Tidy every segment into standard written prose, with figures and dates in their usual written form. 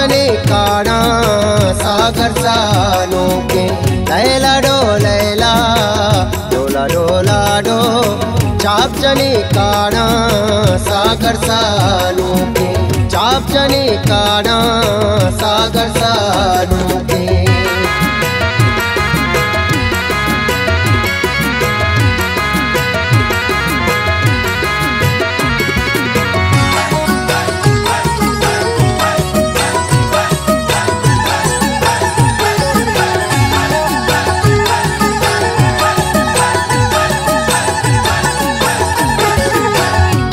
जने काना सागर सालों के लैला डोला डो चाप जने काना सागर सालों के चाप जने काना सागर सालों के।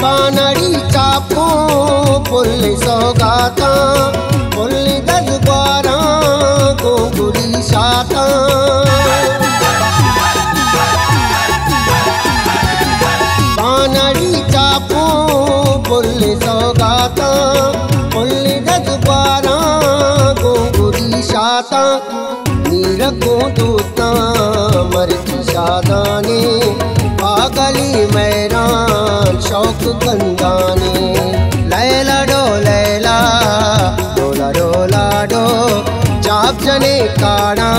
बानड़ी Chapo pulley सौगाता pulley दजबारा गोगुरी Shanta बानड़ी Chapo pulley सौगाता pulley दजबारा गोगुरी Shanta नीर को दूता मर्जी शादाने पागली मैरान शौक कंदाने लैला डोला डो चाप जने काना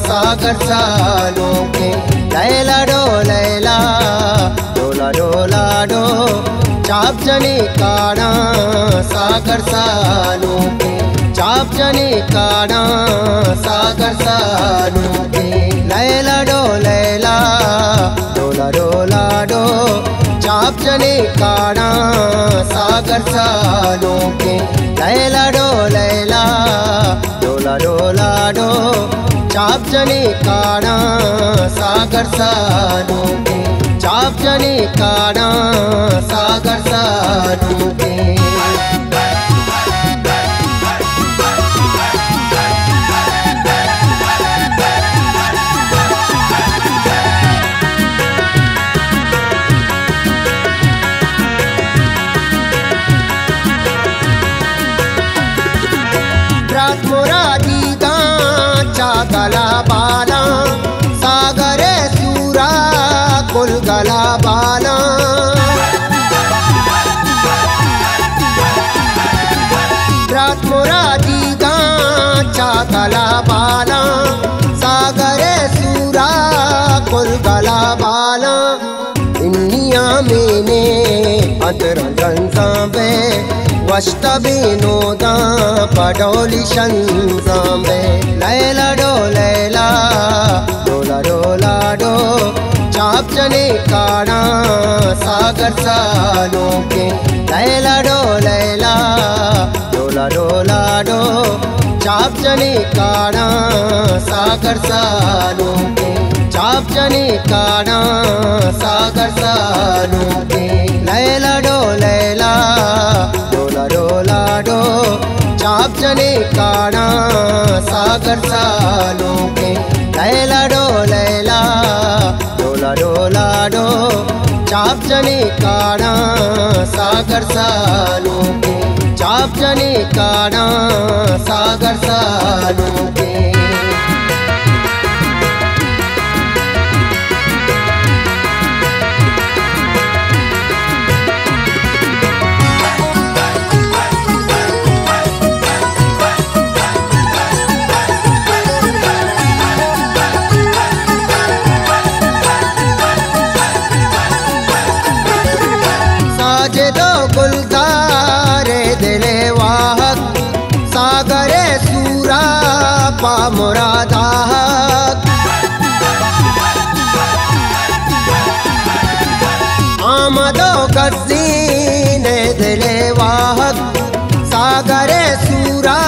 सागर सालों के लैला डोला डो चाप जने काना सागर सालों के चाप जने काना सागर सालों के लैला डोला डो चाप जने काना सागर सालों के लैला डोला डो चाप जने काना सागर सालों के चाप जने काना सागर सालों के। मुरादीदा चागला बाला सागरे सूरा कुल गला बाला रात मुरादीदा चागला बाला सागरे सूरा कुल गला बाला दुनिया मैंने अंतर गंजाबे वष्टबीनोदा पडोली शंजाबे लैला डोला डो चाप जने काना सागर सालों के लैला डोला डो चाप जने काना सागर सालों के चाप जने काना सागर सालों के लैला डोला डो चाप जने काना सागर सालों के लैला डोला डो चाप जने काना सागर सालों के चाप जने काना सागर सालों के। गुलदारे दिले वाहक सागरे सूरा पा मुरादा आमदो गज़ीने दिले वाहक सागरे सूरा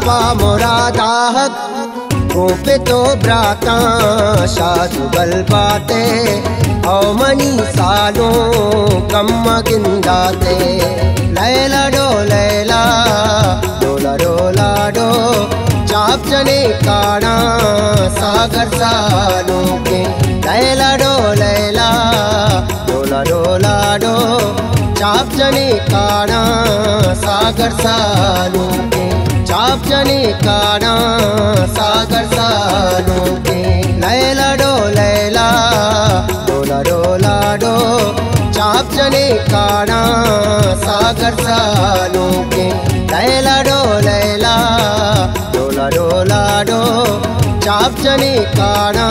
पा मुरादा गोपे तो ब्राता शाजुगल बाते औ मनी सालों कम गिंदाते लैला डोला डो चाप जने काना सागर सालों के लैला डोला डो चाप जने काना सागर सालों के चाप जने काना सागर सालों के लैला डोला डो चाप जने काना सागर सालों के लैला डोला डो चाप जनी काना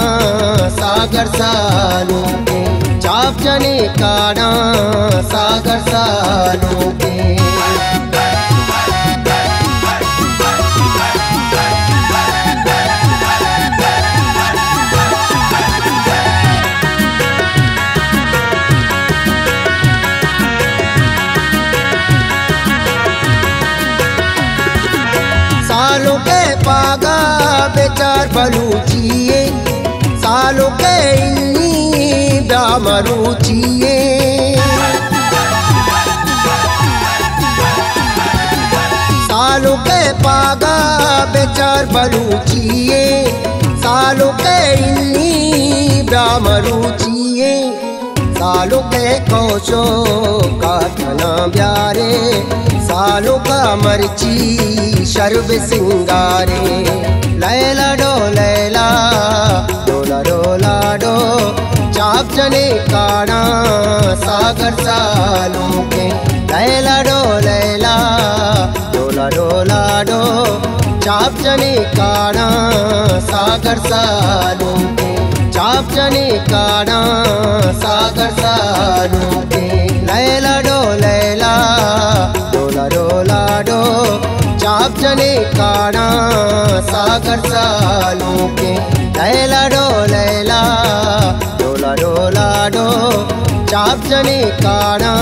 सागर सालों के चाप जनी काना सागर सालों के सालों के पागा बेचार बलूचिए सालों के इन्नी दामरूचिए सालों के पागा बेचार बलूचिए सालों के इन्नी दामरूचिए सालों के कोशो का तना प्यारे सालों का मर्ची शर्ब सिंगारे लैला डोला डो चाप जने काना सागर सालों के लैला डोला डो चाप जने काना सागर सालों के चाप जने काना सागर सालों के लैला डोला डो चाप जने काना सागर सालों के लैला डोला डो चाप जने काना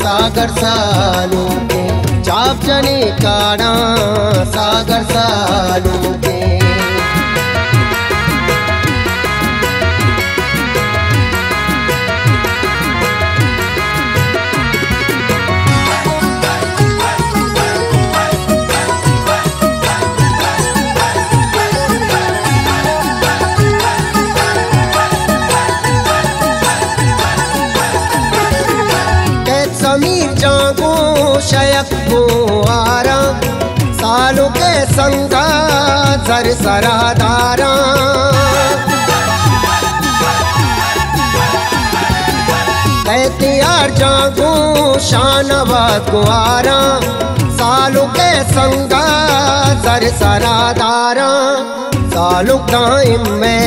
सागर सालों के चाप जने काना सागर सालों के समीर जागो शयक को आरा सालों के संगा सर सरादारा तैयार जागो शानवाद को आरा सालों के संगा सर सरादारा सालों टाइम में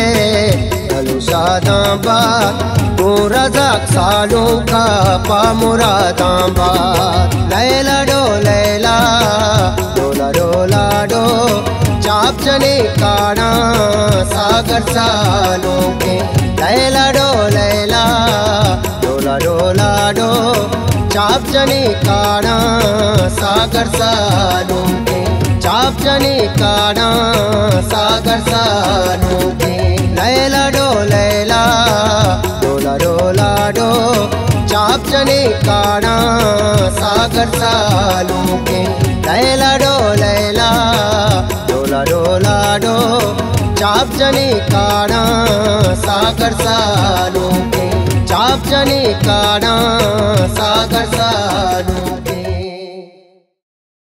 शादाबाद तो रज़ाक सालों का पामुरादाबाद लैला डोला डो चाप जने काना सागर सालों के लैला डोला डो चाप जने काना सागर सालों के चाप जने काना सागर सालों के लैला डोला डो चाप जने काना सागर सालों के लैला डोला डो चाप जने काना सागर सालों के चाप जने काना सागर सालों